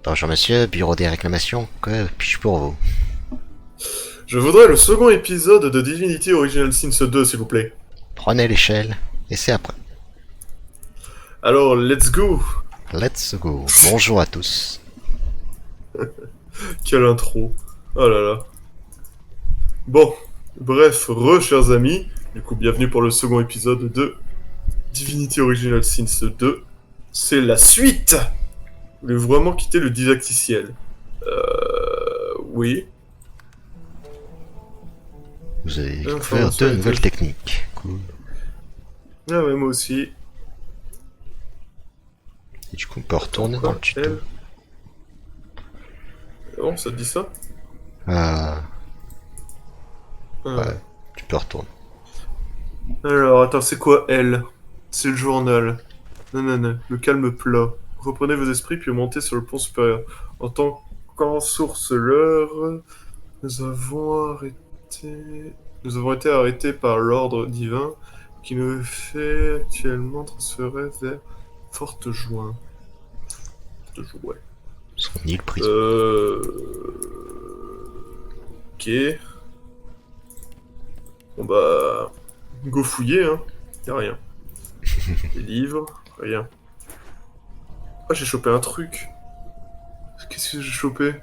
Bonjour monsieur, bureau des réclamations, que puis-je pour vous? Je voudrais le second épisode de Divinity Original Sin 2, s'il vous plaît. Prenez l'échelle, et c'est après. Alors, let's go. Let's go. Bonjour à tous. Quelle intro. Oh là là. Bon, bref, chers amis. Du coup, bienvenue pour le second épisode de Divinity Original Sin 2. C'est la suite. Vous voulez vraiment quitter le didacticiel? Oui. Vous avez découvert Information deux nouvelles étage. techniques. Cool. Ah ouais, moi aussi. Et du coup, on peut retourner dans le tuto. Elle. Bon, ça te dit ça? Ah, Ah. ouais, tu peux retourner. Alors, attends, c'est quoi elle? C'est le journal. Non, le calme plat. Reprenez vos esprits puis montez sur le pont supérieur. En tant qu'ensourceleur, nous avons arrêté... Nous avons été arrêtés par l'ordre divin qui nous fait actuellement transférer vers Forte Joie. Forte Joie. Son île prison. Ok. Bon bah... Go fouiller, hein. Y'a rien. Les livres, rien. Ah, j'ai chopé un truc. Qu'est-ce que j'ai chopé?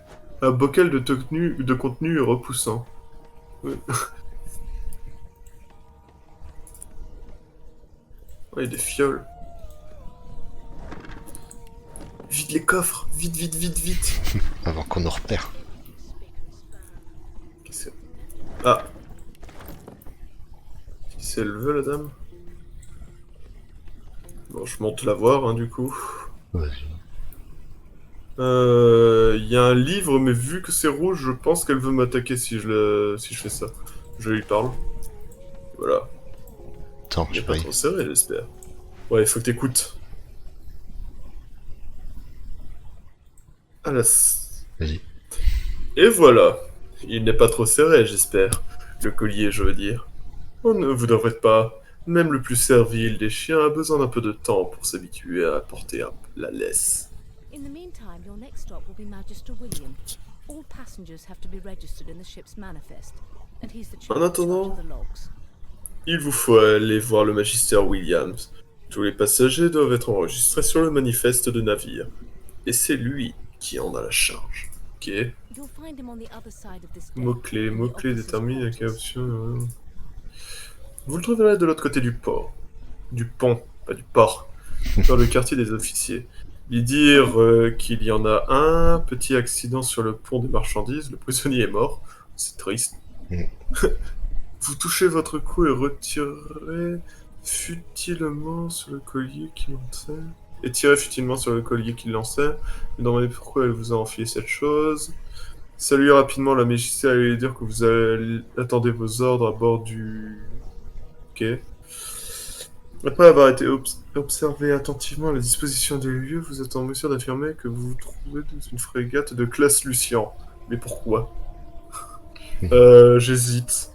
Un bocal de contenu repoussant. Ouais. Ouais, des fioles. Vide les coffres. Vite. Avant qu'on nous repère. Qu'est-ce que... Ah. Si elle veut, la dame. Bon, je monte la voir, hein, du coup. Vas-y. Y a un livre, mais vu que c'est rouge, je pense qu'elle veut m'attaquer si si je fais ça. Je lui parle. Voilà. Attends, Il je n'est vais pas trop serré, j'espère. Ouais, il faut que t'écoutes. Ah là. Vas-y. Et voilà. Il n'est pas trop serré, j'espère. Le collier, je veux dire. Oh, ne vous en faites pas. Même le plus servile des chiens a besoin d'un peu de temps pour s'habituer à porter la laisse. In the meantime, your next stop will be Magister William. All passengers have to be registered in the ship's manifest, and he's the chief En in charge attendant, of the logs. il vous faut aller voir le Magister Williams. Tous les passagers doivent être enregistrés sur le manifeste de navire. Et c'est lui qui en a la charge. Ok. You'll find him on the other side of this deck. Mots-clés. in the Mots-clés officer's déterminent à quelle quarters. option... Vous le trouverez de l'autre côté du port. Du pont, pas du port. Dans le quartier des officiers. Lui dire qu'il y en a un petit accident sur le pont des marchandises, le prisonnier est mort. C'est triste. Mm. Vous touchez votre cou et retirez futilement sur le collier qui lançait. Et tirez futilement sur le collier qui lançait. Vous demandez pourquoi elle vous a enfilé cette chose. Saluez rapidement la magicienne et lui dire que vous attendez vos ordres à bord du... Ok. Après avoir été observé attentivement la disposition des lieux, vous êtes en mesure d'affirmer que vous vous trouvez dans une frégate de classe Lucien. Mais pourquoi? J'hésite.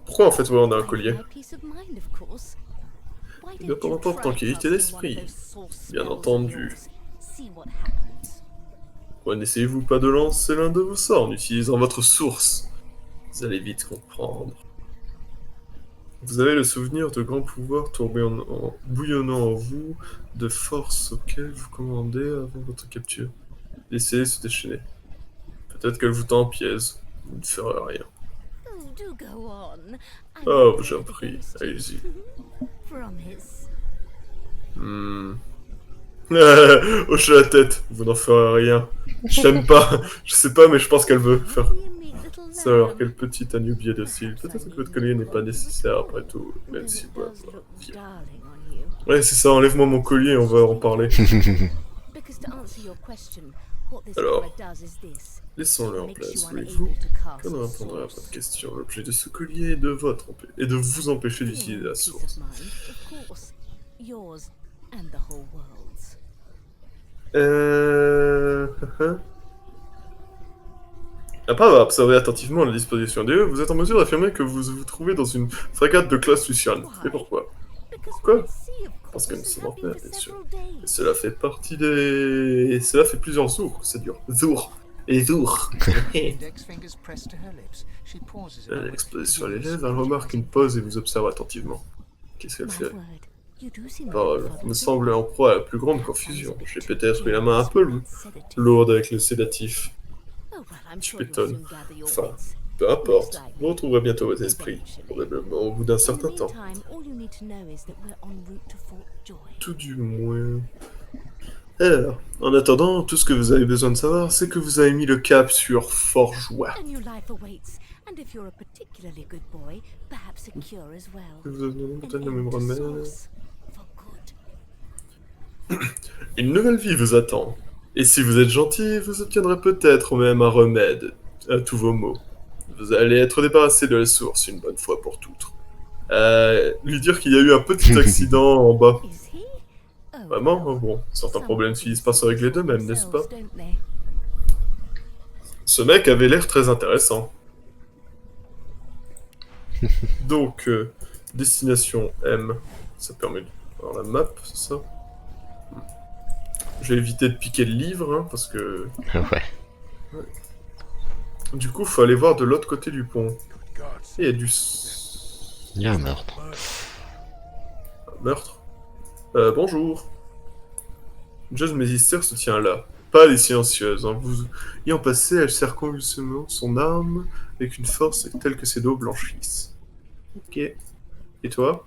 Pourquoi en fait, ouais, on a un collier? My peace of mind, of course. Why Il doit don't pas you m'apporter try tranquillité casting one of d'esprit. those source Bien spells of entendu. yours? See what happens. Pourquoi n'essayez-vous pas de lancer l'un de vos sorts en utilisant votre source? Vous allez vite comprendre. Vous avez le souvenir de grands pouvoirs bouillonnant en vous, de forces auxquelles vous commandez avant votre capture. Laissez-les se déchaîner. Peut-être qu'elle vous tend en piège. Vous ne ferez rien. Oh, do go on. I'm Oh, not j'en dead prie, against you. allez-y. Promise. Hoche la tête, vous n'en ferez rien. Je t'aime pas, je sais pas, mais je pense qu'elle veut faire You meet little ça. Alors, lamb. quel petit agneau docile. Peut-être que votre collier n'est pas nécessaire après tout, même Then si it vous does look vieux. darling on you. Ouais, c'est ça, enlève-moi mon collier, on va en parler. Because to answer your question, what this Alors, collar does is this. Laissons-le en Makes place, you voulez-vous? unable to cast Que ne the répondrai à source. votre question. L'objet de ce collier est de vous empêcher d'utiliser la Peace source. of mind, of course. Yours and the whole world's. Après avoir observé attentivement la disposition des lieux, vous êtes en mesure d'affirmer que vous vous trouvez dans une frégate de classe Luciane. Et pourquoi? Pourquoi? Parce que nous sommes en paix, bien sûr. Et cela fait partie des... Et cela fait plusieurs jours que ça dure. Jours. Et jours. Elle explose sur les lèvres, elle remarque une pause et vous observe attentivement. Qu'est-ce qu'elle fait? Parole me semble en proie à la plus grande confusion. J'ai peut-être eu la main un peu lourde avec le sédatif. Tu m'étonnes. Enfin, peu importe. Vous retrouverez bientôt votre esprit. Probablement au bout d'un certain temps. Tout du moins. Alors, en attendant, tout ce que vous avez besoin de savoir, c'est que vous avez mis le cap sur Fort Joie. Vous avez donné peut-être le même remède. Une nouvelle vie vous attend. Et si vous êtes gentil, vous obtiendrez peut-être même un remède à tous vos maux. Vous allez être débarrassé de la source une bonne fois pour toutes. Lui dire qu'il y a eu un petit accident en bas. Vraiment? Oh bon, certains problèmes finissent par se régler d'eux-mêmes, n'est-ce pas? Ce mec avait l'air très intéressant. Donc, destination M. Ça permet de voir la map, c'est ça? Je vais éviter de piquer le livre, hein, parce que... Ouais. Du coup, faut aller voir de l'autre côté du pont. Et il y a du... Il y a un meurtre. Un meurtre? Bonjour. Judge Magister se tient là. Pas les silencieuses. En vous ayant passé, elle serre convulsivement son arme avec une force telle que ses dos blanchissent. Ok. Et toi?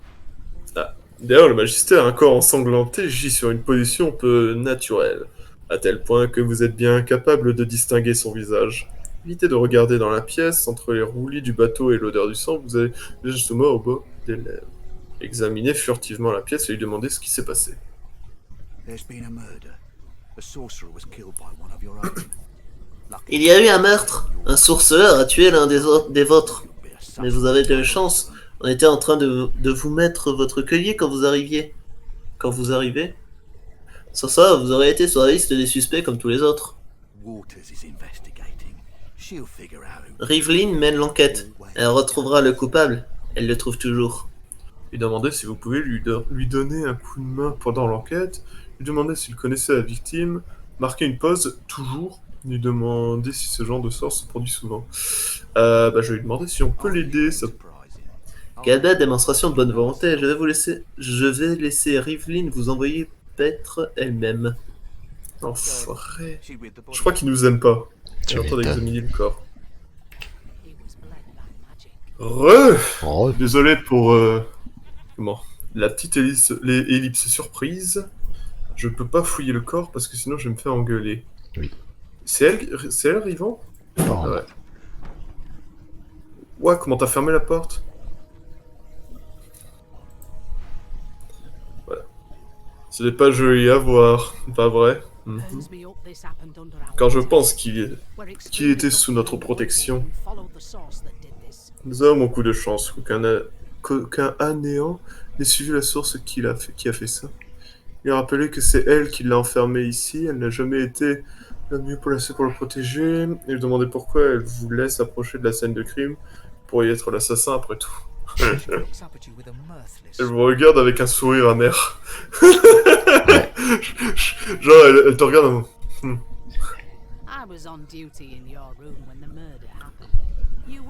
Ah. D'ailleurs, le Magister, un corps ensanglanté, gît sur une position peu naturelle, à tel point que vous êtes bien incapable de distinguer son visage. Évitez de regarder dans la pièce, entre les roulis du bateau et l'odeur du sang, vous avez justement au bas des lèvres. Examinez furtivement la pièce et lui demandez ce qui s'est passé. Il y a eu un meurtre. Un sourceleur a tué l'un des vôtres. Mais vous avez de la chance. On était en train de vous mettre votre collier quand vous arriviez. Quand vous arrivez. Sans ça, vous aurez été sur la liste des suspects comme tous les autres. Rivlin mène l'enquête. Elle retrouvera le coupable. Elle le trouve toujours. Lui demandez si vous pouvez lui donner un coup de main pendant l'enquête. Lui demandez s'il connaissait la victime. Marquez une pause, toujours. Lui demander si ce genre de sort se produit souvent. Je vais lui demander si on peut l'aider. Ça... Quelle belle démonstration de bonne volonté. Je vais laisser Rivlin vous envoyer paître elle-même. Enfoiré. Je crois qu'il nous aime pas. Il est en train d'examiner le corps. Oh. Désolé pour... Comment? La petite ellipse surprise. Je peux pas fouiller le corps parce que sinon je vais me faire engueuler. Oui. C'est elle, Rivan? Oh. Ouais. Ouais, comment t'as fermé la porte? Voilà. Ce n'est pas joli à voir, pas vrai? Quand je pense qu'il était sous notre protection. Nous avons beaucoup de chance qu'aucun anéant n'ait suivi la source qui a fait ça. Il a rappelé que c'est elle qui l'a enfermé ici, elle n'a jamais été la mieux placée pour le protéger, et lui demandait pourquoi elle vous laisse approcher de la scène de crime pour y être l'assassin après tout. Elle vous regarde avec un sourire amer. Genre, elle te regarde en...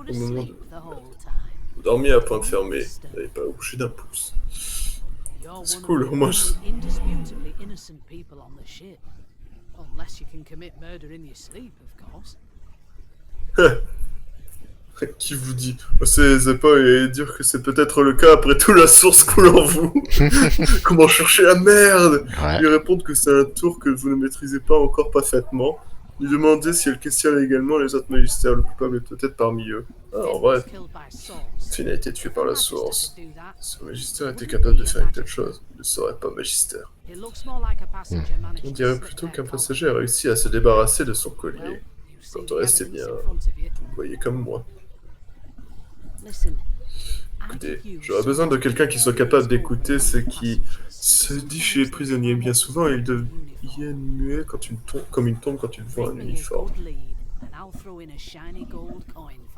Au moment de... Vous dormiez à pointe fermée, vous n'avez pas bougé d'un pouce. C'est cool, au moins je... Qui vous dit? C'est pas et dire que c'est peut-être le cas après tout la source coule en vous. Comment chercher la merde? Ouais. Lui répondre que c'est un tour que vous ne maîtrisez pas encore parfaitement. Lui demander si elle questionne également les autres magistères, le coupable est peut-être parmi eux. Ah, en vrai, Finn a été tué par la source. Si le magistère était capable de faire une telle chose, il ne serait pas magistère. On dirait plutôt qu'un passager a réussi à se débarrasser de son collier. Quant au reste, eh bien, vous le voyez comme moi. Écoutez, j'aurais besoin de quelqu'un qui soit capable d'écouter ce qui se dit chez les prisonniers. Bien souvent, ils deviennent muets comme une tombe quand ils voient un uniforme.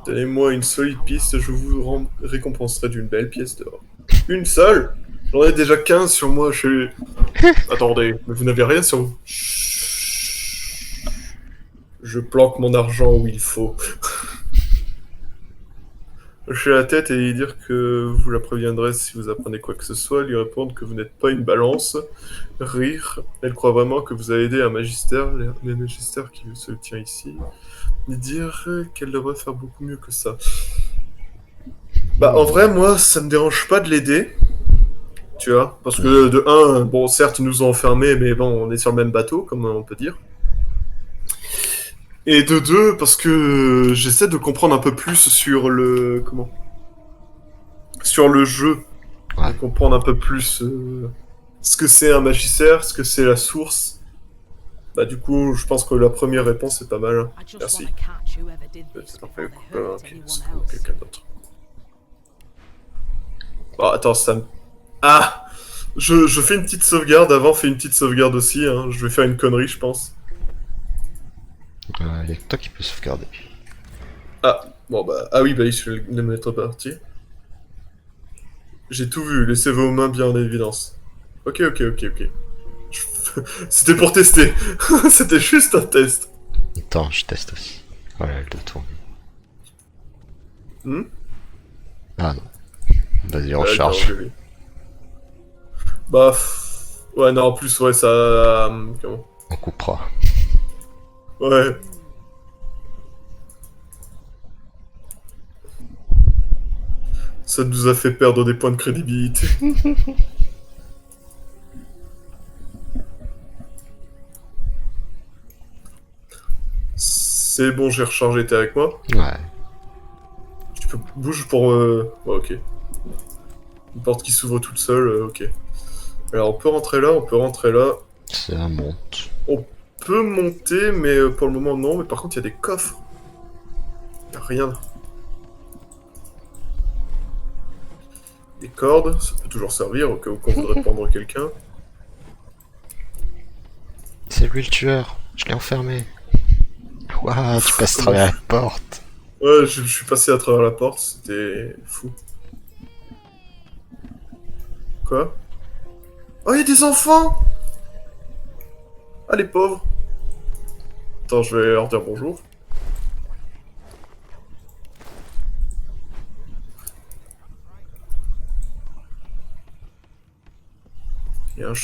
Donnez-moi une solide piste, je vous récompenserai d'une belle pièce d'or. Une seule? J'en ai déjà 15 sur moi, je suis... Attendez, mais vous n'avez rien sur vous. Chut. Je planque mon argent où il faut. Hocher la tête et lui dire que vous la préviendrez si vous apprenez quoi que ce soit, lui répondre que vous n'êtes pas une balance, rire, elle croit vraiment que vous avez aidé un magistère, les magistères qui se tient ici, lui dire qu'elle devrait faire beaucoup mieux que ça. Bah en vrai, moi, ça me dérange pas de l'aider, tu vois, parce que de un, bon, certes, ils nous ont enfermés, mais bon, on est sur le même bateau, comme on peut dire. Et de deux, parce que j'essaie de comprendre un peu plus sur le... Comment? Sur le jeu. Ouais. De comprendre un peu plus ce que c'est un magistère, ce que c'est la source. Bah du coup, je pense que la première réponse est pas mal. Merci. C'est parfait, puis c'est pour quelqu'un d'autre. Oh, attends, ça me... Ah! Je fais une petite sauvegarde avant, fais une petite sauvegarde aussi, hein. Je vais faire une connerie, je pense. Y'a que toi qui peux sauvegarder. Ah, bon bah... Ah oui, bah je vais le mettre parti. J'ai tout vu, laissez vos mains bien en évidence. Ok. C'était pour tester. C'était juste un test. Attends, je teste aussi. Voilà, elle doit tourner. Ah non. Vas-y, recharge. Ouais, bah... Ouais, non, en plus, ouais, ça... comment? On coupera. Ouais. Ça nous a fait perdre des points de crédibilité. C'est bon, j'ai rechargé, t'es avec moi? Ouais. Tu peux bouger pour... Ouais, ok. Une porte qui s'ouvre toute seule, ok. Alors, on peut rentrer là, on peut rentrer là. Ça monte. On peut monter, mais pour le moment, non. Mais par contre, il y a des coffres. Il n'y a rien. Des cordes, ça peut toujours servir au cas où on voudrait prendre quelqu'un. C'est lui le tueur. Je l'ai enfermé. Ouah, tu passes à travers la porte. Ouais, je suis passé à travers la porte, c'était fou. Quoi? Oh, il y a des enfants! Ah, les pauvres! Attends, je vais leur dire bonjour. Il y a un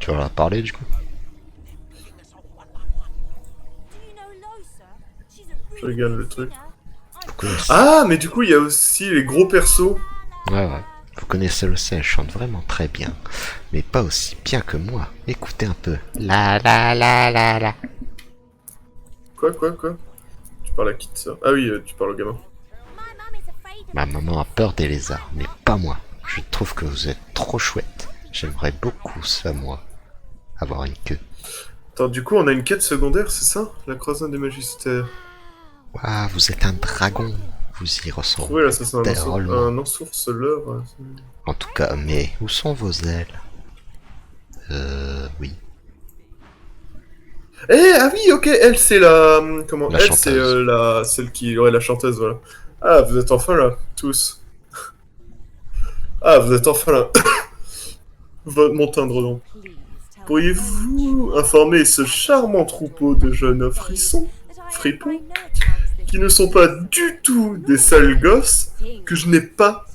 Tu vas leur parler du coup? Je regarde le truc. Vous connaissez... Ah, mais du coup, il y a aussi les gros persos. Ouais. Vous connaissez le elle chante vraiment très bien. Mais pas aussi bien que moi. Écoutez un peu. La. Quoi? Tu parles à qui de ça? Ah oui, tu parles au gamin. Ma maman a peur des lézards, mais pas moi. Je trouve que vous êtes trop chouette. J'aimerais beaucoup ça, moi. Avoir une queue. Attends, du coup, on a une quête secondaire, c'est ça? La croisade des magistères. Waouh, vous êtes un dragon. Vous y ressemblez. Trouver l'assassin drôlement. un ensourceleur. En tout cas, mais où sont vos ailes? Oui. Ah oui, ok, elle c'est la... Comment? La Elle chanteuse. c'est celle qui... Ouais, la chanteuse, voilà. Ah, vous êtes enfin là, tous. Ah, vous êtes enfin là. Mon tendre. Pourriez-vous informer ce charmant troupeau de jeunes frissons, fripons, qui ne sont pas du tout des sales gosses, que je n'ai pas...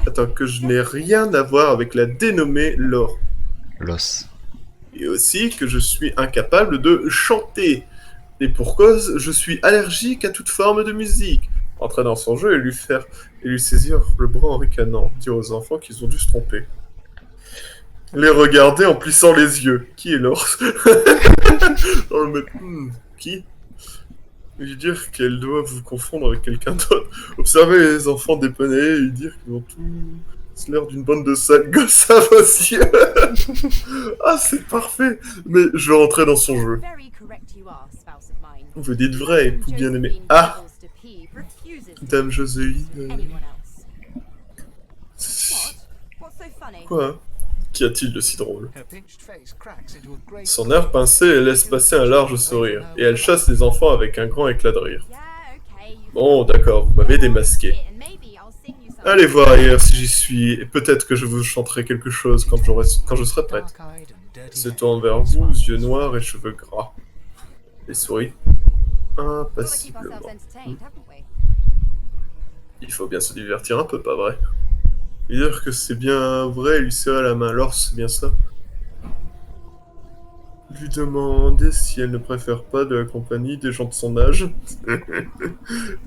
Attends, que je n'ai rien à voir avec la dénommée Laure. L'os. Et aussi que je suis incapable de chanter. Et pour cause, je suis allergique à toute forme de musique. Entrer dans son jeu et lui saisir le bras en ricanant, dire aux enfants qu'ils ont dû se tromper. Les regarder en plissant les yeux. Qui est Laure? Dans le mec, qui? Lui dire qu'elle doit vous confondre avec quelqu'un d'autre. Observer les enfants dépanner et lui dire qu'ils ont tous l'air d'une bande de sales gosses à vos yeux. Ah, c'est parfait. Mais je vais rentrer dans son jeu. Vous dites vrai, époux bien-aimé. Ah, Dame Joséine. Quoi? Qu'y a-t-il de si drôle? Son air pincé laisse passer un large sourire, et elle chasse les enfants avec un grand éclat de rire. Bon, d'accord, vous m'avez démasqué. Allez voir ailleurs si j'y suis, et peut-être que je vous chanterai quelque chose quand je serai prête. Elle se tourne vers vous, yeux noirs et cheveux gras. Et sourit impassiblement. Il faut bien se divertir un peu, pas vrai? Lui dire que c'est bien vrai et lui serrer la main, alors c'est bien ça. Lui demander si elle ne préfère pas de la compagnie des gens de son âge.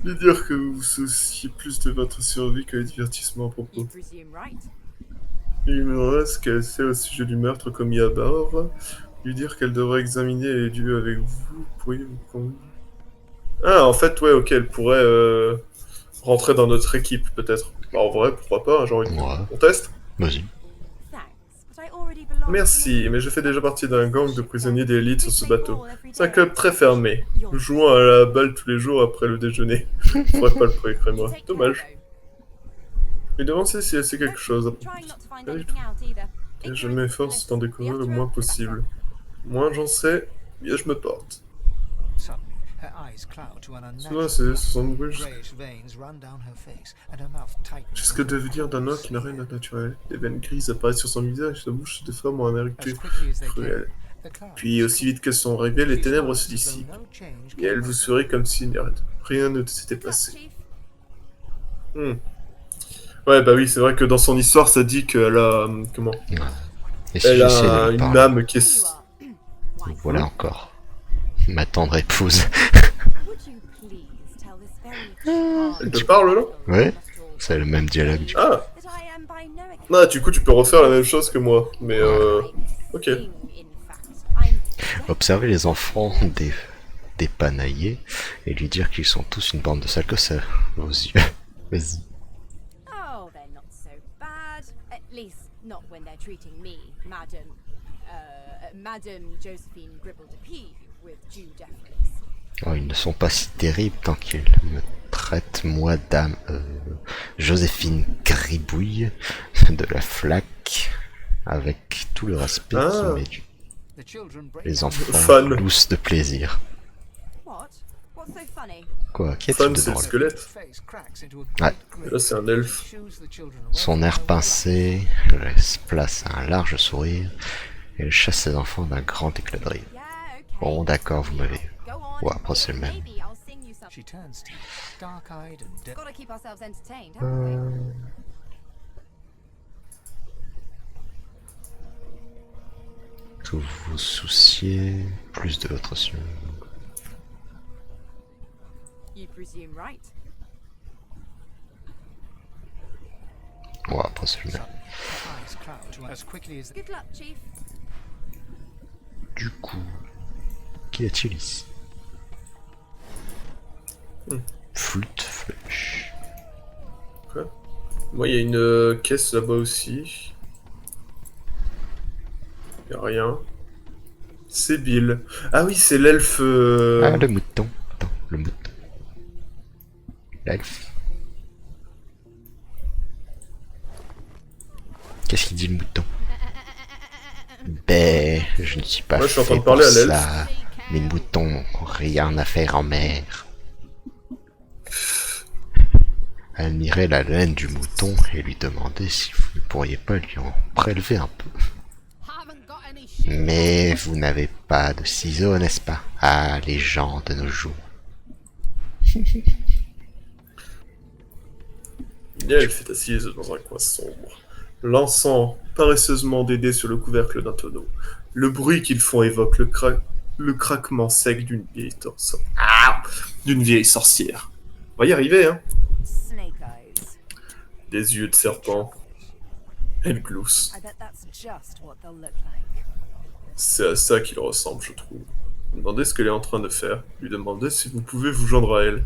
Lui dire que vous vous souciez plus de votre survie que les divertissements à propos. Lui demander ce qu'elle sait au sujet du meurtre commis à bord. Lui dire qu'elle devrait examiner les lieux avec vous. Pourriez-vous convenir? Ah, en fait, ouais, ok, elle pourrait rentrer dans notre équipe, peut-être. Bah, en vrai, pourquoi pas, hein, genre, on teste? Vas-y. Merci, mais je fais déjà partie d'un gang de prisonniers d'élite sur ce bateau. C'est un club très fermé. Nous jouons à la balle tous les jours après le déjeuner. Je pourrais pas le précrer, moi. Dommage. Et devancez si elle sait quelque chose. Et je m'efforce d'en découvrir le moins possible. Moins j'en sais, mieux je me porte. Soudain, ses yeux se sont brûlés jusqu'à devenir d'un homme qui n'a rien de naturel. Des veines grises apparaissent sur son visage et sa bouche se déforme en un air cruel. Puis, aussi vite qu'elles sont arrivées, les ténèbres se dissipent. Et elle vous sourit comme si rien ne s'était passé. Ouais, bah oui, c'est vrai que dans son histoire, ça dit qu'elle a... comment? Elle a une âme qui est... Voilà encore. Ma tendre épouse. Elle te parle, là? Ouais, c'est le même dialogue, du coup. Ah! Ah, du coup, tu peux refaire la même chose que moi, mais ok. Observer les enfants dépanailler et lui dire qu'ils sont tous une bande de sales gosses aux yeux. Vas-y. Oh, they're not so bad. At least not when they're treating me, Madame Josephine Gribble de Peeve, with due deference. Oh, ils ne sont pas si terribles tant qu'ils me traitent, moi, dame Joséphine Gribouille de la Flaque, avec tout le respect qui m'est dû. Les enfants lousses de plaisir. Quoi, qu'y a-t-il Fun, de c'est le drôle? squelette. Ouais. Et là, c'est un elfe. Son air pincé laisse place à un large sourire et elle chasse ses enfants d'un grand éclat de rire. Bon, d'accord, vous m'avez... Ouais, après c'est le même. Que vous vous souciez plus de votre survie. Ouais, après c'est le même. Du coup, qu'y a-t-il ici? Flûte, flèche. Quoi? Moi, il y a une caisse là-bas aussi. Y'a rien. C'est Bill. Ah oui, c'est l'elfe... Ah, le mouton. Attends, le mouton. L'elfe. Qu'est-ce qu'il dit le mouton? Ben, je ne suis pas Moi, je suis en train fait de parler pour à l'elfe. ça. Les moutons, rien à faire en mer. Admirer la laine du mouton et lui demander si vous ne pourriez pas lui en prélever un peu. Mais vous n'avez pas de ciseaux, n'est-ce pas? Ah, les gens de nos jours. L'elfe est assise dans un coin sombre, lançant paresseusement des dés sur le couvercle d'un tonneau. Le bruit qu'ils font évoque le craquement sec d'une vieille sorcière. On va y arriver, hein. Des yeux de serpent. Elle glousse. C'est à ça qu'il ressemble, je trouve. Demandez ce qu'elle est en train de faire. Lui demandez si vous pouvez vous joindre à elle.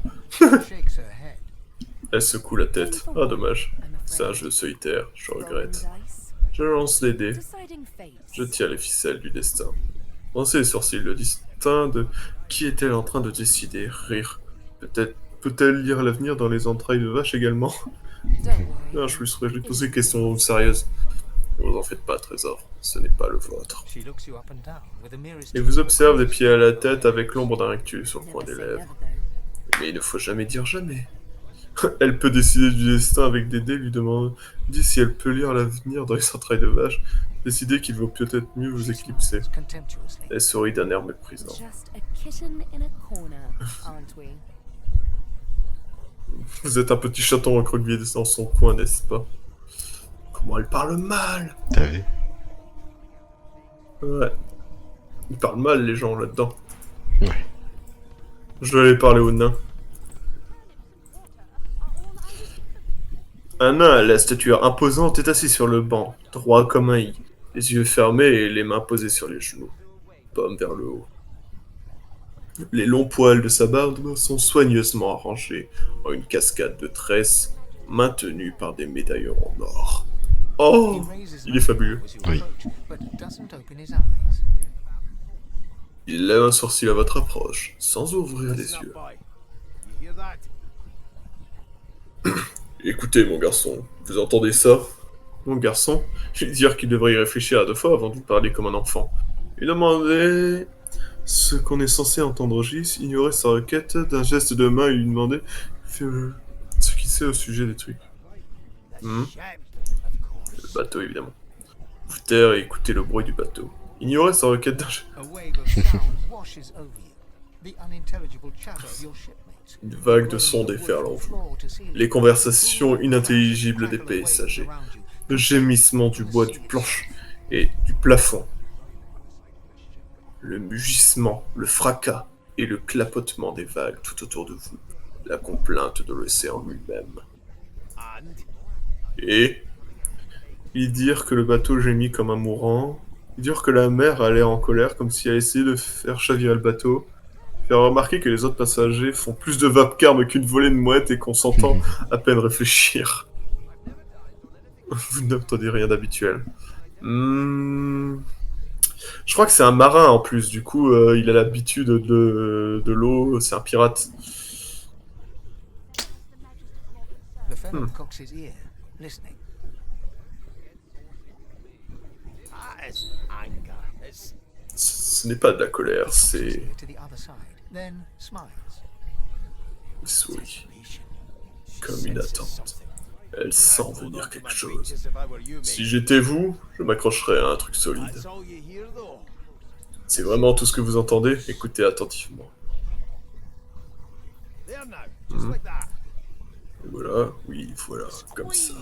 Elle secoue la tête. Ah, dommage. C'est un jeu solitaire, je regrette. Je lance les dés. Je tiens les ficelles du destin. Pensez les sourcils, le destin de qui est-elle en train de décider? Rire. Peut-elle lire l'avenir dans les entrailles de vache également? Non, je lui poser une question sérieuse. Ne vous en faites pas, trésor, ce n'est pas le vôtre. Et vous observe des pieds à la tête avec l'ombre d'un rectus sur le coin des lèvres. Mais il ne faut jamais dire jamais. Elle peut décider du destin avec des dés, lui demande si elle peut lire l'avenir dans les entrailles de vache, décider qu'il vaut peut-être mieux vous éclipser. Elle sourit d'un air méprisant. Just a kitten in a corner, aren't we? Vous êtes un petit chaton recroquevillé dans son coin, n'est-ce pas? Comment elle parle mal! T'as vu? Ouais. Ils parlent mal, les gens, là-dedans. Ouais. Je dois aller parler au nain. Un nain à la stature imposante est assis sur le banc, droit comme un i, les yeux fermés et les mains posées sur les genoux, paume vers le haut. Les longs poils de sa barbe sont soigneusement arrangés en une cascade de tresses maintenues par des médaillons en or. Oh, il est fabuleux. Oui. Il lève un sourcil à votre approche, sans ouvrir les yeux. Écoutez, mon garçon, vous entendez ça? Mon garçon, je vais dire qu'il devrait y réfléchir à 2 fois avant de vous parler comme un enfant. Il demandait ce qu'on est censé entendre Gis, ignorer sa requête, d'un geste de main, il lui demandait ce qu'il sait au sujet des trucs. Le bateau, évidemment. Vous taire et écouter le bruit du bateau. Ignorer sa requête d'un geste. Une vague de sons déferle en vous. Les conversations inintelligibles des passagers. Le gémissement du bois du planche et du plafond. Le mugissement, le fracas et le clapotement des vagues tout autour de vous. La complainte de l'océan lui-même. Et ils dirent que le bateau gémit comme un mourant. Ils dirent que la mer allait en colère comme si elle essayait de faire chavirer le bateau. Faire remarquer que les autres passagers font plus de vacarme qu'une volée de mouettes et qu'on s'entend à peine réfléchir. Vous n'entendez rien d'habituel. Je crois que c'est un marin en plus, du coup il a l'habitude de l'eau, c'est un pirate. Ce n'est pas de la colère, c'est... Il sourit, comme une attente. Elle sent venir quelque chose. Si j'étais vous, je m'accrocherais à un truc solide. C'est vraiment tout ce que vous entendez? Écoutez attentivement. Voilà, oui, voilà, comme ça.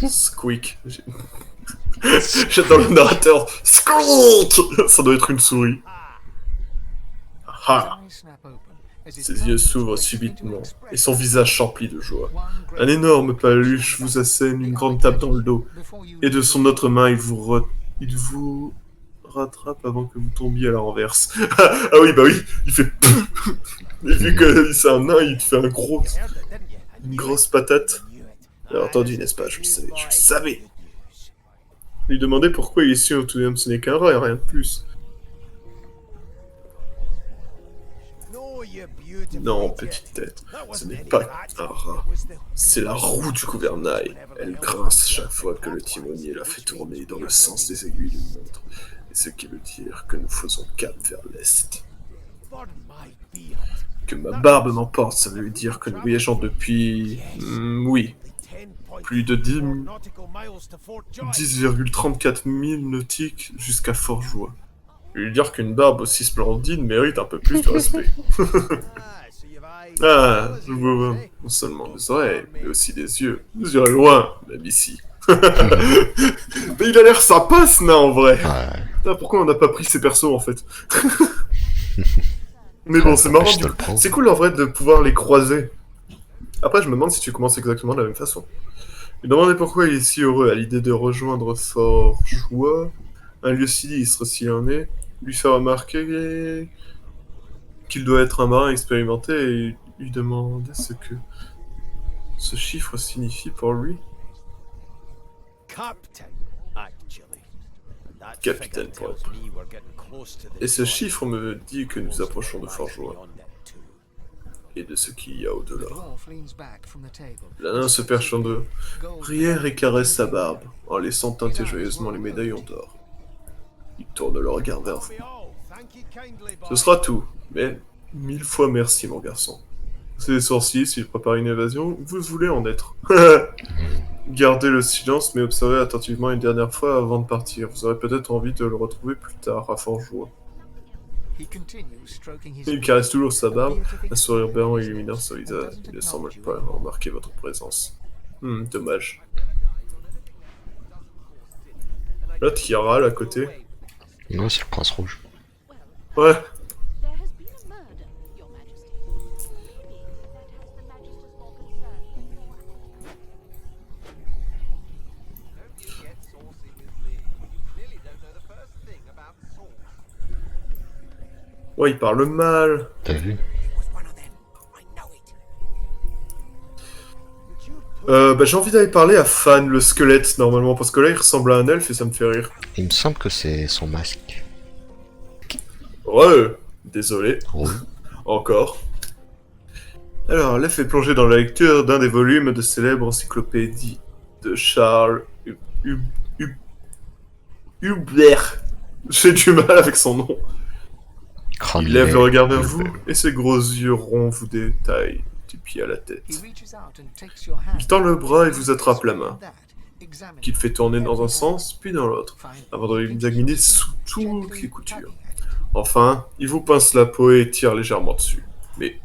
Squeak. J'attends le narrateur. Squeak. Ça doit être une souris. Ah. Ses yeux s'ouvrent subitement, et son visage s'emplit de joie. Un énorme paluche vous assène une grande tape dans le dos, et de son autre main, il vous rattrape avant que vous tombiez à la renverse. Ah oui, bah oui, il fait... Et vu que c'est un nain, il te fait une grosse patate. Vous avez entendu, n'est-ce pas? Je le savais. Lui demandait pourquoi il est sûr tout de même ce n'est qu'un rat et rien de plus. Non, petite tête, ce n'est pas un rat. C'est la roue du gouvernail. Elle grince chaque fois que le timonier la fait tourner dans le sens des aiguilles d'une montre. Et ce qui veut dire que nous faisons cap vers l'est. Que ma barbe m'emporte, ça veut dire que nous voyageons depuis... oui. Plus de 10,34 000 nautiques jusqu'à Fort-Joie. Je veux dire qu'une barbe aussi splendide mérite un peu plus de respect. Ah, je vois non seulement des oreilles, mais aussi des yeux. Vous irez loin, même ici. Mais il a l'air sympa ce nain en vrai. Ouais. Putain, pourquoi on n'a pas pris ces persos en fait? Mais bon, c'est marrant. Je te le prends. C'est cool en vrai de pouvoir les croiser. Après, je me demande si tu commences exactement de la même façon. Je me demandais pourquoi il est si heureux à l'idée de rejoindre Fort-Joie, un lieu sinistre s'il en est, lui faire remarquer qu'il doit être un marin expérimenté et lui demander ce que ce chiffre signifie pour lui. Capitaine, pour être. Et ce chiffre me dit que nous approchons de Fort-Joie. Et de ce qu'il y a au-delà. La nain se perche en deux, prière et caresse sa barbe, en laissant teinter joyeusement les médaillons d'or. Il tourne le regard vers vous. Ce sera tout, mais 1000 fois merci, mon garçon. C'est des sorciers, s'ils préparent une évasion, vous voulez en être. Gardez le silence, mais observez attentivement une dernière fois avant de partir. Vous aurez peut-être envie de le retrouver plus tard, à Forgeois. Il caresse toujours sa barbe, un sourire béant illuminant son visage. Il ne semble pas avoir remarqué votre présence. Dommage. L'autre qui râle à côté. Non, c'est le prince rouge. Ouais. There has been a murder, Your Majesty. Maybe that has the Magister's more concern. Ouais, il parle mal. T'as vu? J'ai envie d'aller parler à Fan, le squelette, normalement, parce que là, il ressemble à un elfe et ça me fait rire. Il me semble que c'est son masque. Ouais, désolé. Oui. Encore. Alors, l'elfe est plongé dans la lecture d'un des volumes de célèbre encyclopédie de Charles Hubert. J'ai du mal avec son nom. Il lève le regard vers vous, et ses gros yeux ronds vous détaillent du pied à la tête. Il tend le bras et vous attrape la main, qu'il fait tourner dans un sens, puis dans l'autre, avant de l'examiner sous toutes les coutures. Enfin, il vous pince la peau et tire légèrement dessus. Mais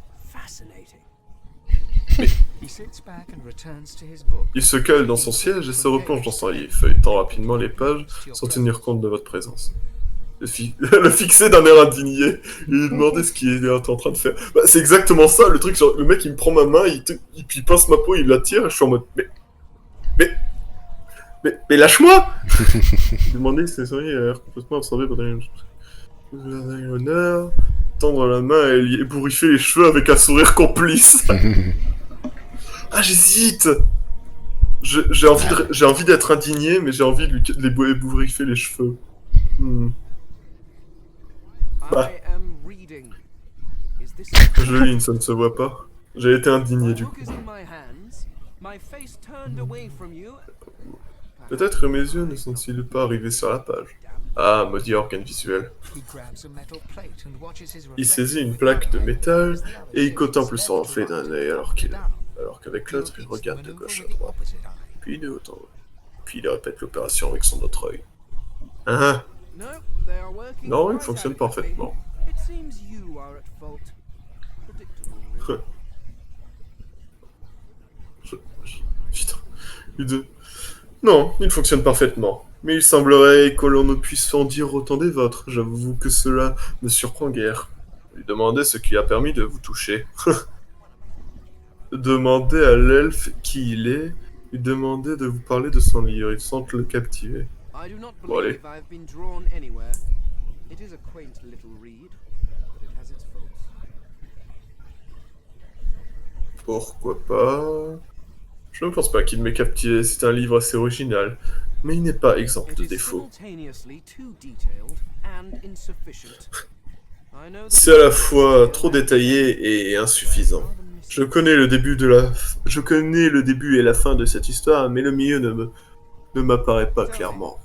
il se cale dans son siège et se replonge dans son livre, feuilletant rapidement les pages sans tenir compte de votre présence. Le fixer d'un air indigné et lui demander ce qu'il est en train de faire. Bah, c'est exactement ça, le truc, genre, le mec il me prend ma main, il pince ma peau, il la tire, et je suis en mode mais lâche-moi. Demander si c'est a l'air complètement absorbé par l'honneur, tendre la main et lui ébouriffer les cheveux avec un sourire complice. Ah, j'hésite. J'ai envie d'être indigné, mais j'ai envie de lui ébouriffer les cheveux. Bah. Je lis, ça ne se voit pas. J'ai été indigné du coup. Peut-être que mes yeux ne sont-ils pas arrivés sur la page. Ah, maudit organe visuel. Il saisit une plaque de métal et il contemple son reflet d'un œil alors qu'avec l'autre il regarde de gauche à droite. Puis de haut en haut. Puis il répète l'opération avec son autre œil. Non, il fonctionne parfaitement. Putain. Non, il fonctionne parfaitement. Mais il semblerait que l'on ne puisse en dire autant des vôtres. J'avoue que cela me surprend guère. Lui demandez ce qui a permis de vous toucher. Demandez à l'elfe qui il est. Lui demandez de vous parler de son livre. Il semble le captiver. Bon, allez. Pourquoi pas? Je ne pense pas qu'il m'ait captivé, c'est un livre assez original, mais il n'est pas exempt de défauts. C'est à la fois trop détaillé et insuffisant. Je connais le début et la fin de cette histoire, mais le milieu ne m'apparaît pas clairement.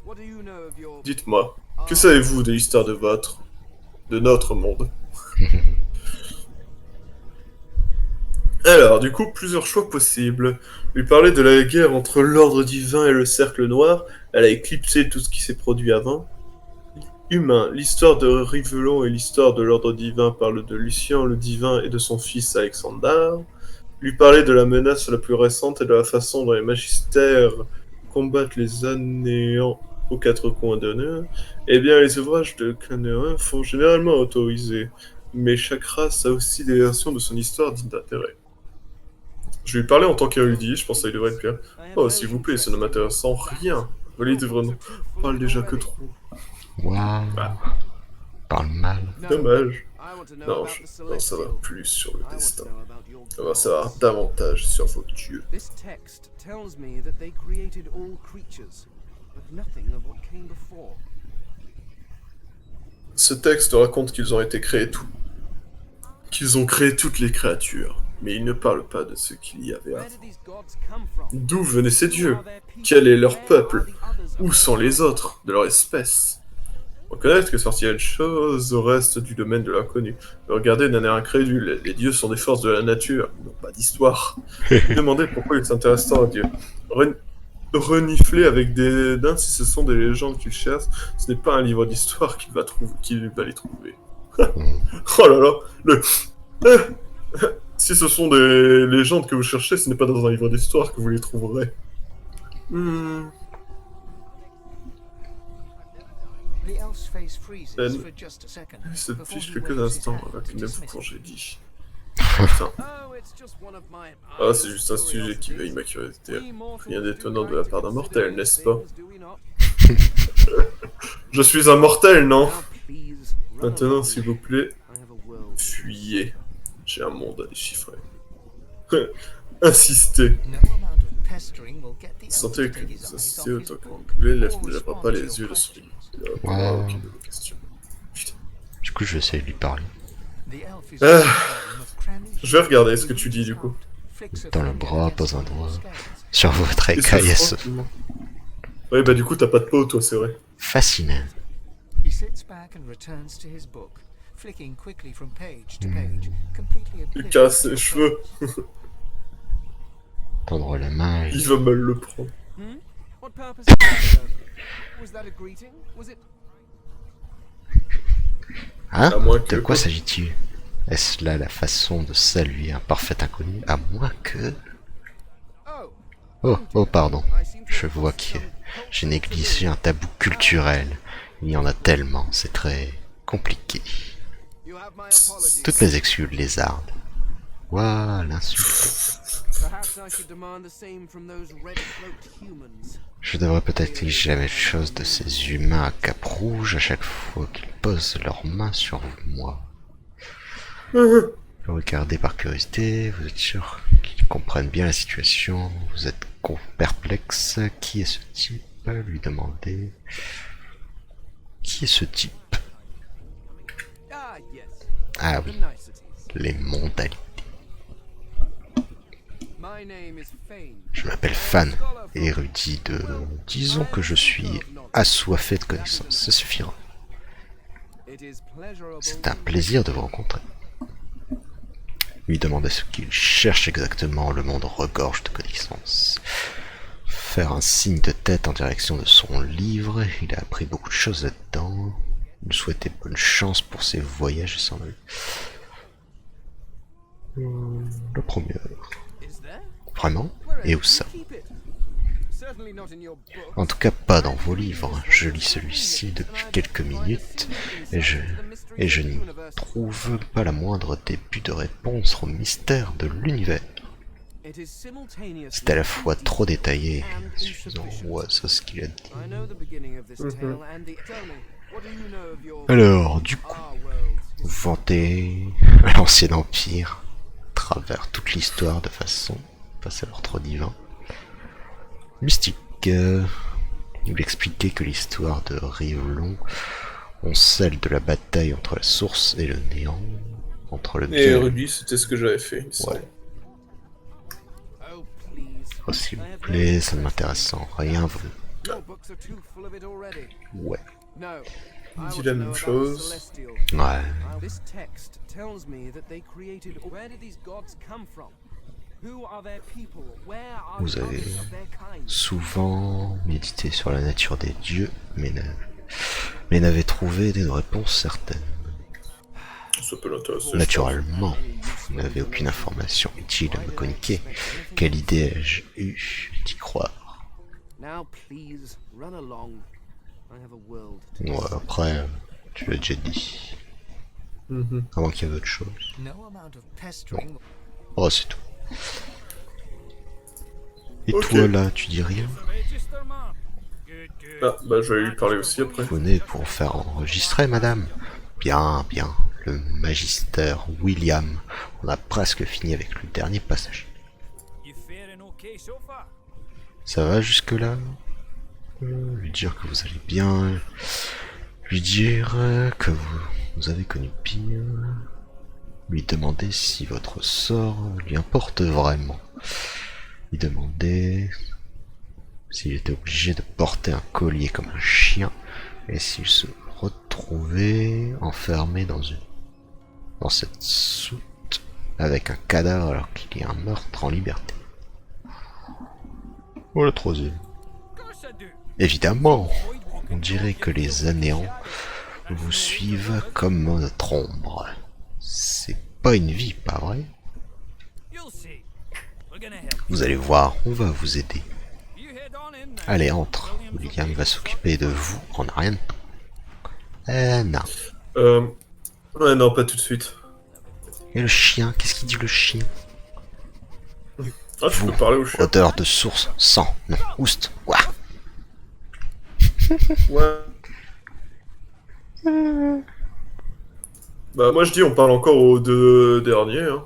Dites-moi, que savez-vous de l'histoire de notre monde? Alors, du coup, plusieurs choix possibles. Lui parler de la guerre entre l'ordre divin et le cercle noir, elle a éclipsé tout ce qui s'est produit avant. Humain, l'histoire de Rivelon et l'histoire de l'ordre divin parlent de Lucien le divin et de son fils Alexandar. Lui parler de la menace la plus récente et de la façon dont les magistères combattent les anéants aux quatre coins de nœud. Eh bien, les ouvrages de Clanérin sont généralement autorisés, mais chaque race a aussi des versions de son histoire dignes d'intérêt. Je vais lui parler en tant qu'érudit, je pense que ça devrait être bien. Oh, s'il vous plaît, ça ne m'intéresse en rien. Vos livres ne parlent déjà que trop. Waouh. Parle mal. Dommage. Non, ça va plus sur le destin. On va savoir davantage sur vos dieux. Ce texte raconte qu'ils ont été créés qu'ils ont créé toutes les créatures, mais il ne parle pas de ce qu'il y avait avant. D'où venaient ces dieux? Quel est leur peuple? Où sont les autres de leur espèce? Reconnaître que certaines choses restent du domaine de l'inconnu. Regarder d'un air incrédule. Les dieux sont des forces de la nature, non pas d'histoire. Demandez pourquoi ils s'intéressent tant aux dieux. Renifler avec des daims si ce sont des légendes qu'ils cherchent, ce n'est pas un livre d'histoire qu'il va les trouver. Oh là là, si ce sont des légendes que vous cherchez, ce n'est pas dans un livre d'histoire que vous les trouverez. Cette fiche quelques instants avec une info congédie. Putain. Ah, c'est juste un sujet qui veille ma curiosité. Rien d'étonnant de la part d'un mortel, n'est-ce pas? Je suis un mortel, non? Maintenant, s'il vous plaît, fuyez. J'ai un monde à déchiffrer. Insistez. Sentez que vous insistez autant que vous voulez, ne lèvera pas les yeux de ce livre. Il ne répondra à aucune de vos questions. Putain. Du coup, je vais essayer de lui parler. Je vais regarder ce que tu dis du coup. Dans le bras, pose un doigt sur votre écaille. Oui, bah du coup, t'as pas de peau, toi, c'est vrai. Fascinant. Il casse ses cheveux. Tendre la main. Il va mal le prendre. Hein? À moins que De quoi s'agit-il? Est-ce là la façon de saluer un parfait inconnu? À moins que... Oh, pardon. Je vois que j'ai négligé un tabou culturel. Il y en a tellement, c'est très compliqué. Toutes mes excuses, lézardes. Ouah, l'insulte. Je devrais peut-être exiger la même chose de ces humains à cap rouge à chaque fois qu'ils posent leurs mains sur moi. Vous regardez par curiosité, vous êtes sûr qu'ils comprennent bien la situation, vous êtes perplexe. Qui est ce type? Lui demander. Qui est ce type? Ah oui, les mondalités. Je m'appelle Fan, érudit de... Disons que je suis assoiffé de connaissances, ça suffira. C'est un plaisir de vous rencontrer. Lui demander ce qu'il cherche exactement, le monde regorge de connaissances. Faire un signe de tête en direction de son livre, il a appris beaucoup de choses là-dedans. Nous souhaiter bonne chance pour ses voyages sans lui. Le premier. Vraiment? Et où ça? En tout cas pas dans vos livres. Je lis celui-ci depuis quelques minutes et je n'y trouve pas la moindre début de réponse au mystère de l'univers. C'est à la fois trop détaillé et insuffisant. Ouais, c'est ce qu'il a dit. Alors, du coup, vanter l'ancien empire à travers toute l'histoire de façon face à l'ordre divin. Mystique. Il expliquait que l'histoire de Rivellon on celle de la bataille entre la source et le néant, entre le bien et Ruby, c'était ce que j'avais fait. Ouais. Oh, s'il vous plaît, ça ne m'intéresse en rien, vous... Ouais. Dit la même chose. Ouais. Vous avez souvent médité sur la nature des dieux, mais n'avez trouvé des réponses certaines. Ça peut l'intéresser. Naturellement, vous n'avez aucune information utile à me communiquer. Quelle idée ai-je eue d'y croire? Ouais, après, tu l'as déjà dit. Avant qu'il y ait autre chose. Bon. Oh, c'est tout. Et Ok. toi là, tu dis rien? Ah, bah je vais lui parler aussi après. Vous venez pour faire enregistrer, madame? Bien, bien. Le magister William. On a presque fini avec le dernier passage. Ça va jusque-là? Lui dire que vous allez bien. Lui dire que vous avez connu pire. Lui demander si votre sort lui importe vraiment. Lui demander s'il était obligé de porter un collier comme un chien, et s'il se retrouvait enfermé dans cette soute avec un cadavre alors qu'il y a un meurtre en liberté. Oh le troisième. Évidemment, on dirait que les anéants vous suivent comme notre ombre. C'est pas une vie, pas vrai? Vous allez voir, on va vous aider. Allez, entre. William va s'occuper de vous en rien de temps. Non. Ouais, non, pas tout de suite. Et le chien, qu'est-ce qu'il dit le chien? Ah, tu peux parler au chien. Odeur de source, sang, non, oust, ouah. Ouais. Bah, moi je dis, on parle encore aux deux derniers, hein.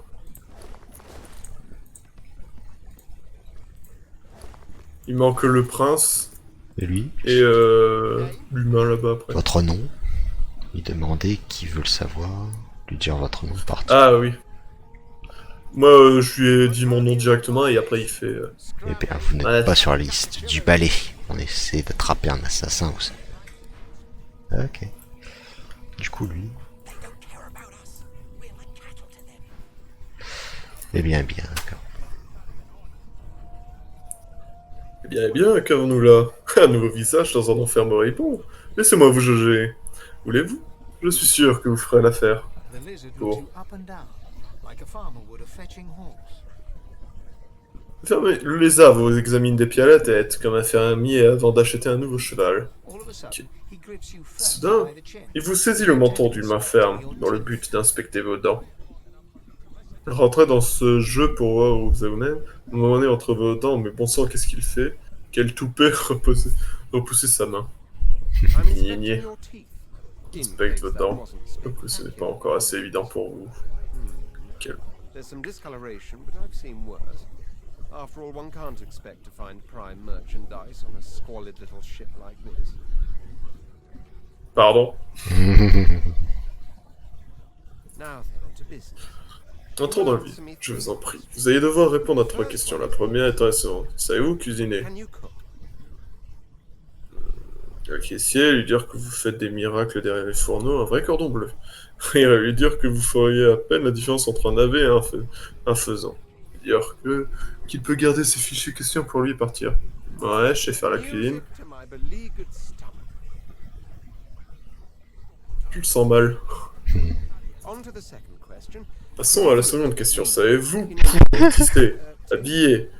Il manque le prince. Et lui? Et l'humain là-bas après. Votre nom? Lui demander qui veut le savoir. Lui dire votre nom partout. Ah oui. Moi je lui ai dit mon nom directement et après il fait... Eh bien, vous n'êtes Ouais. pas sur la liste du balai. On essaie d'attraper un assassin aussi. Ok. Du coup, lui... Eh bien, d'accord. Eh bien, qu'avons-nous là? Un nouveau visage dans un enfer moribond. Laissez-moi vous juger. Voulez-vous? Je suis sûr que vous ferez l'affaire. The lizard Cool. looks you up and down, like a farmer would a fetching horse. Fermez. Le lézard vous examine des pieds à la tête, comme un fermier avant d'acheter un nouveau cheval. All of a sudden, he grips you Soudain, firmly by the chin. il vous saisit le menton d'une main ferme, dans le but d'inspecter vos dents. Rentrez dans ce jeu pour voir où vous en êtes. Vous me menez entre vos dents, mais bon sang, qu'est-ce qu'il fait? Quel toupet repousser sa main. I'm Gné. inspecting your teeth. Inspecte vos That dents. wasn't Donc ce n'est pas encore assez évident pour vous. Quel... There's some discoloration, but I've seen worse. After all, one can't expect to find prime merchandise on a squalid little ship like this. Pardon. Now then, on to business. Entrons dans le vif, je vous en prie. Vous allez devoir répondre à 3 questions. La première est intéressante. Savez-vous cuisiner? Can you cook? Le caissier, lui dire que vous faites des miracles derrière les fourneaux, un vrai cordon bleu. Il va lui dire que vous feriez à peine la différence entre un navet et un faisan. Dire qu'il peut garder ses fichues questions pour lui et partir. Ouais, je sais faire la cuisine. Music to my beleaguered stomach. Je le sens mal. On to the second question. Passons à la seconde question. Savez-vous tisser, habiller?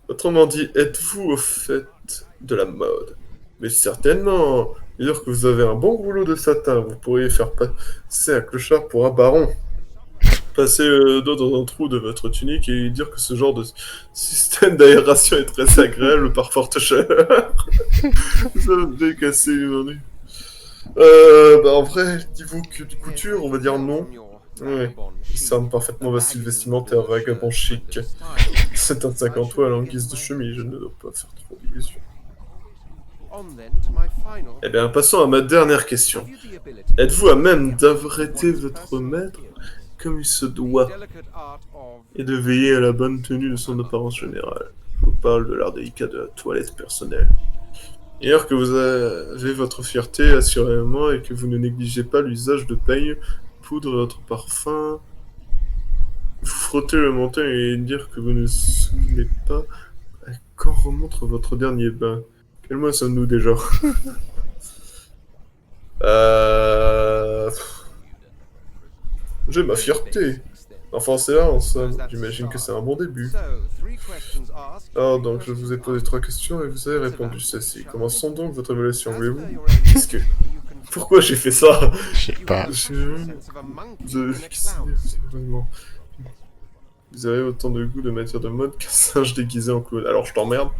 Autrement dit, êtes-vous au fait de la mode? Mais certainement. Dire que vous avez un bon rouleau de satin, vous pourriez faire passer un clochard pour un baron. Passer le dos dans un trou de votre tunique et lui dire que ce genre de système d'aération est très agréable par forte chaleur. Vous avez cassé une bah en vrai, niveau couture, on va dire non. Ouais, il semble parfaitement vestimentaire, vagabond chic. C'est un 50 toiles en guise de chemise, je ne dois pas faire trop d'illusions. On then to my final. Eh bien, passons à ma dernière question. Have you the ability Êtes-vous à même d'arrêter votre maître comme il se doit delicate art of et de veiller à la bonne tenue de son apparence générale? Je vous parle de l'art délicat de la toilette personnelle. D'ailleurs que vous avez votre fierté, assurément, et que vous ne négligez pas l'usage de peigne, poudre, votre parfum, vous frottez le menton et dire que vous ne souvenez pas à quand remonte votre dernier bain. Quel mois sommes-nous déjà? J'ai ma fierté. Enfin, c'est là, en somme. J'imagine que c'est un bon début. So, 3 questions asked. Alors, donc, je vous ai posé 3 questions et vous avez répondu ceci. Commençons donc votre évaluation, As voulez-vous? per your own Qu'est-ce que... you can Pourquoi j'ai fait ça? Je sais pas. sense of a monkey Vous avez in a fixé... cloud. Vraiment. Vous avez autant de goût de matière de mode qu'un singe déguisé en clown. Alors, je t'emmerde.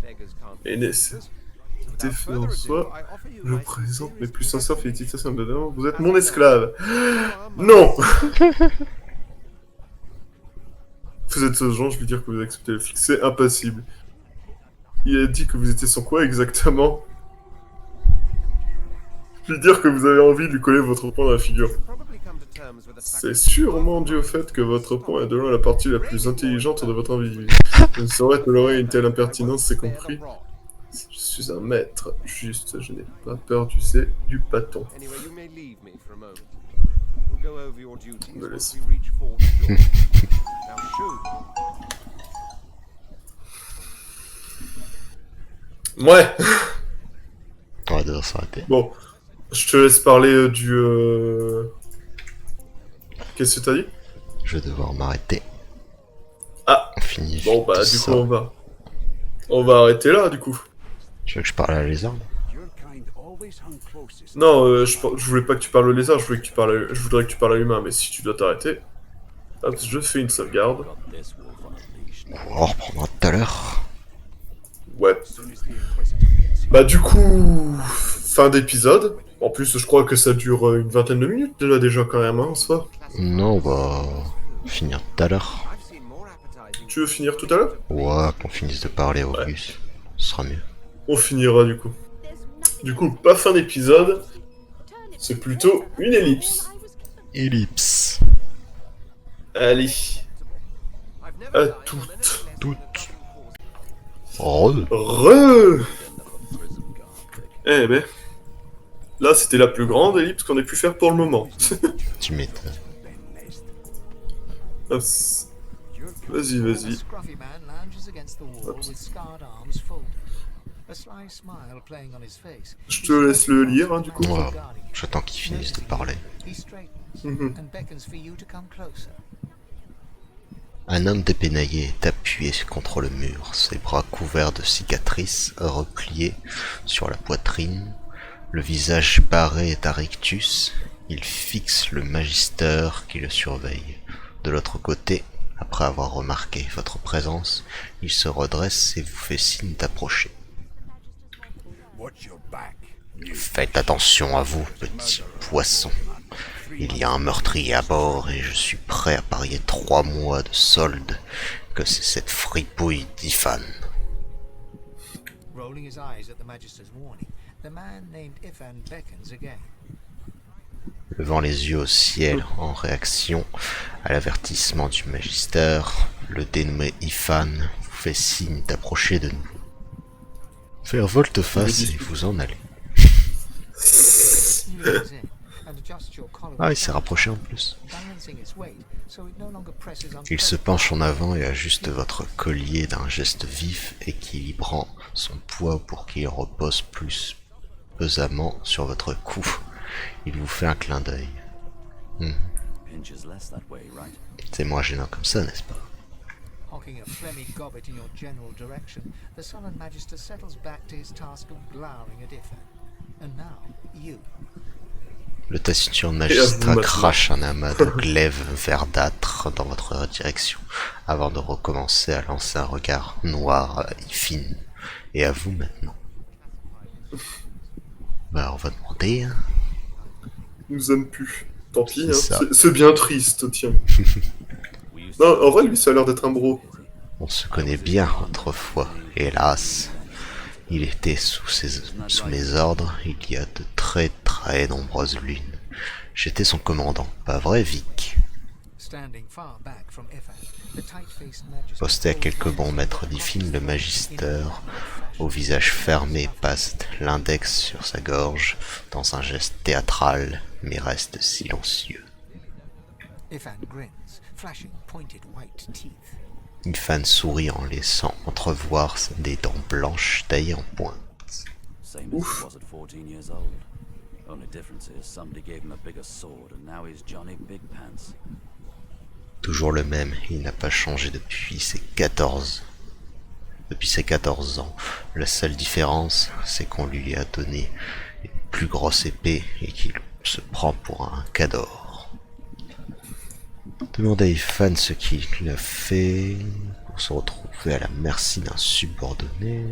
Beggars can't Et be n'est-ce... choosers. T'es fait en soi. I offer you Je my présente mes sincerest plus sincères congratulations. félicitations dedans. Vous êtes mon esclave. You are my Non. Vous êtes ce genre, je vais dire que vous acceptez le fixe. C'est impassible. Il a dit que vous étiez son quoi exactement? Je vais dire que vous avez envie de lui coller votre poing dans la figure. Probably come to terms with the fact C'est sûrement dû au fait que votre poing est de loin la partie la plus intelligente de votre individu. Je ne saurais tolérer une telle impertinence, c'est compris. Je suis un maître, juste, je n'ai pas peur, tu sais, du bâton. Anyway, you may leave me for a moment. We'll go over your duties Me once laisse. we reach Fort Shore. Now shoot. Ouais. On va devoir s'arrêter. Bon, je te laisse parler du... Qu'est-ce que t'as dit? Je vais devoir m'arrêter. Ah, On finit bon vite bah tout du ça. coup on va arrêter là du coup. Tu veux que je parle à la lézarde? Non, je voulais pas que tu parles au lézard, je voudrais que tu parles à l'humain, mais si tu dois t'arrêter, hop, je fais une sauvegarde. On reprendra tout à l'heure. Ouais. Bah du coup, fin d'épisode. En plus, je crois que ça dure une vingtaine de minutes déjà quand même, hein, en soi. Non, on va finir tout à l'heure. I've seen more appetizing. Tu veux finir tout à l'heure? Ouais, qu'on finisse de parler au bus. Ce sera mieux. On finira du coup. Du coup, pas fin d'épisode, c'est plutôt une ellipse. Ellipse. Allez, I've never à dined on toutes. anything Toutes. less than Re. Eh ben, là c'était la plus grande ellipse qu'on ait pu faire pour le moment. Tu m'étonnes. Hop. Vas-y, A vas-y. scruffy man lounges against the wall with scarred arms folded. A sly smile playing on his face. Je te laisse le lire, hein, du coup. Ouais, j'attends qu'ils finissent de parler. He straightens Mhm. and beckons for you to come closer. Un homme dépénaillé est appuyé contre le mur, ses bras couverts de cicatrices, repliés sur la poitrine, le visage barré et à rictus, il fixe le magister qui le surveille. De l'autre côté, après avoir remarqué votre présence, il se redresse et vous fait signe d'approcher. Faites attention à vous, petit poisson. Il y a un meurtrier à bord et je suis prêt à parier 3 mois de solde que c'est cette fripouille d'Ifan. Rolling his eyes at the Magister's warning, the man named Ifan beckons again. Levant les yeux au ciel en réaction à l'avertissement du magister, le dénommé Ifan vous fait signe d'approcher de nous. Faire volte-face et vous en allez. He leans in and adjusts your collar Ah, il with s'est rapproché en plus. balancing its weight so it no longer presses on Il se penche en avant et ajuste votre collier d'un geste vif, équilibrant son poids pour qu'il repose plus pesamment sur votre cou. Il vous fait un clin d'œil. C'est moins gênant comme ça, n'est-ce pas? Hocking a phlegmy gobbet in your general direction, the sullen Magister settles back to his task of glowering at Ifan. And now, you. Le taciturne Et à magistrat vous, maintenant. crache un amas de glaive verdâtre dans votre direction, avant de recommencer à lancer un regard noir à Ifin. Et à vous maintenant. Bah, on va demander, hein. Il nous aime plus. Tant pis, C'est hein. ça. C'est bien triste, tiens. Non, en vrai, lui, ça a l'air d'être un bro. On se connaît bien autrefois, hélas. Il était sous mes ordres il y a de très nombreuses lunes. J'étais son commandant, pas vrai, Vic? Standing far back from Ifan, the tight-faced Magister Posté à quelques bons mètres d'Ifin, le magister, au visage fermé, passe l'index sur sa gorge dans un geste théâtral, mais reste silencieux. Ifan grins, flashing pointed white teeth. Ifan sourit en laissant entrevoir des dents blanches taillées en pointe. Same as he was at 14 years old. Only difference is somebody gave him a bigger sword and now he's Johnny Big Pants. Toujours le même, il n'a pas changé depuis ses 14 ans. La seule différence, c'est qu'on lui a donné une plus grosse épée et qu'il se prend pour un cador. Demandez à Ifan ce qu'il a fait pour se retrouver à la merci d'un subordonné.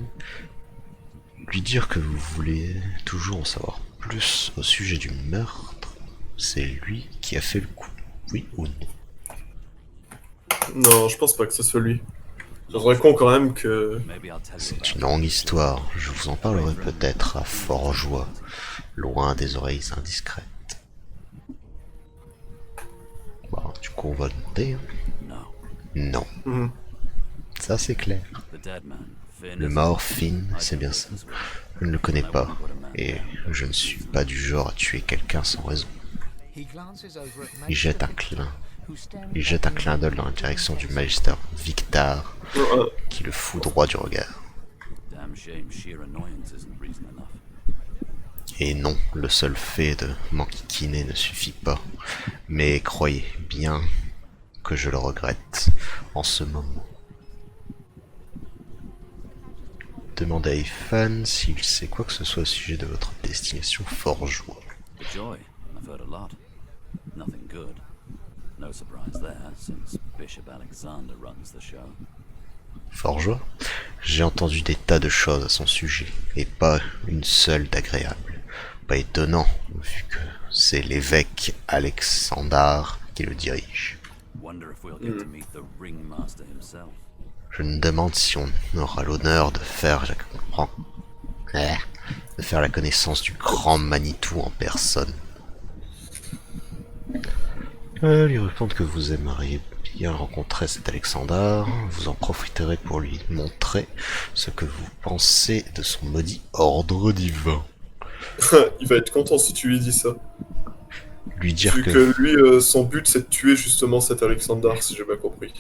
Lui dire que vous voulez toujours en savoir plus au sujet du meurtre. C'est lui qui a fait le coup, oui ou non? Non, je pense pas que ce soit lui. Je serais con quand même que... Maybe I'll tell you C'est about une longue histoire, je vous en parlerai peut-être à fort joie, loin des oreilles indiscrètes. Bon, du coup on va demander. Hein. No. Non, Mhm. ça c'est clair. The dead man Le mort, Finn, c'est bien ça. Je ne le connais pas, et je ne suis pas du genre à tuer quelqu'un sans raison. Il jette un clin d'œil dans la direction du Magister Victar, qui le fout droit du regard. Et non, le seul fait de m'enquiquiner ne suffit pas, mais croyez bien que je le regrette en ce moment. Demandez à Ifan s'il sait quoi que ce soit au sujet de votre destination Forgeois. Joy, I've heard a lot. Nothing good. No surprise there, since Bishop Alexander runs the show. Forgeois? J'ai entendu des tas de choses à son sujet, et pas une seule d'agréable. Pas étonnant, vu que c'est l'évêque Alexandar qui le dirige. Wonder if we'll get to meet the ringmaster himself. Je me demande si on aura l'honneur de faire la connaissance du grand Manitou en personne. Lui répondre que vous aimeriez bien rencontrer cet Alexandar, vous en profiterez pour lui montrer ce que vous pensez de son maudit ordre divin. Il va être content si tu lui dis ça. Lui dire Vu que lui, son but c'est de tuer justement cet Alexandar, si j'ai bien compris.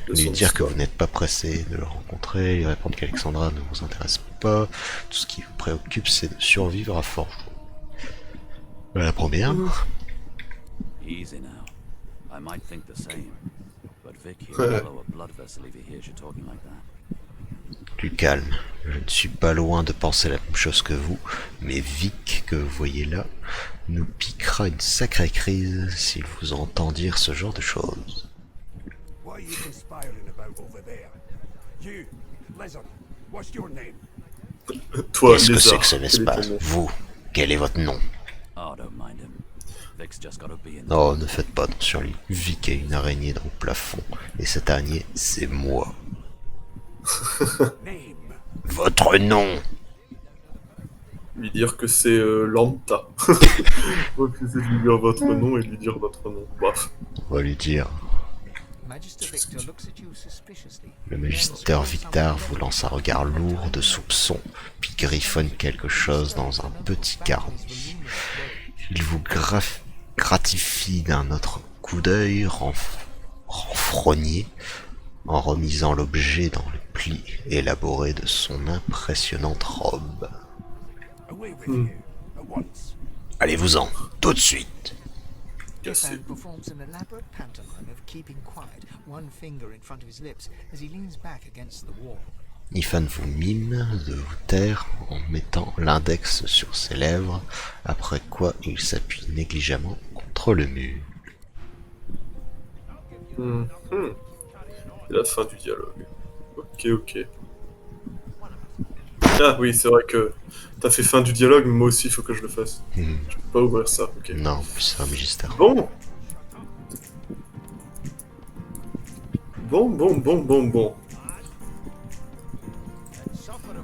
Lui dire que vous n'êtes pas pressé de le rencontrer, lui répondre qu'Alexandra ne vous intéresse pas, tout ce qui vous préoccupe c'est de survivre à Forgeois. La première. Easy now. I might think the same, but Vic here will blow a blood vessel if he hears you talking like that. Plus calme, je ne suis pas loin de penser la même chose que vous, mais Vic, que vous voyez là, nous piquera une sacrée crise s'il vous entend dire ce genre de choses. What are you conspiring about over there? You, Lizard, what's your name? Toi, Qu'est-ce que c'est lézard, que ce quel est n'est-ce pas? ton nom? Vous, quel est votre nom? Oh, don't mind him. Vic's just gotta be in Oh, ne faites pas attention à lui. Vic a une araignée dans le plafond, et cette araignée, c'est moi. Name. Votre nom? Lui dire que c'est Lanta. Refusez de lui dire votre nom et lui dire votre nom. Bref. On va lui dire. Magister Victor looks at you suspiciously. Le Magister Victar vous lance un regard lourd de soupçon, puis griffonne quelque chose dans un petit carnet. Il vous gratifie d'un autre coup d'œil renfrogné en remisant l'objet dans le pli élaboré de son impressionnante robe. Away with you, at once. Allez-vous-en, tout de suite. Cassé. Ifan performs an elaborate pantomime of keeping quiet, one finger in front of his lips as he leans back against the wall. Ifan vous mime de vous taire en mettant l'index sur ses lèvres, après quoi il s'appuie négligemment contre le mur. C'est la fin du dialogue. Ok. Ah oui, c'est vrai que t'as fait fin du dialogue, mais moi aussi il faut que je le fasse. Je peux pas ouvrir ça, ok. Non, c'est un Magister. Bon.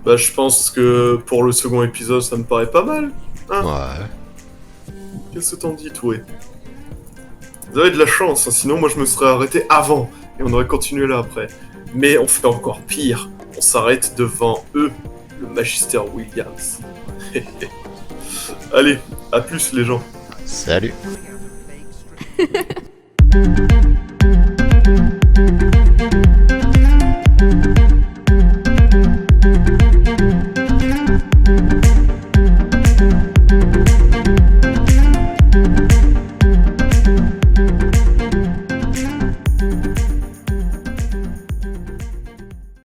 Bah je pense que pour le second épisode ça me paraît pas mal. Hein, Ouais. qu'est-ce que t'en dis, toi? Vous avez de la chance, hein, sinon moi je me serais arrêté avant et on aurait continué là après. Mais on fait encore pire, on s'arrête devant eux, le Magister Williams. Allez, à plus les gens. Salut. Coming out of the vague street.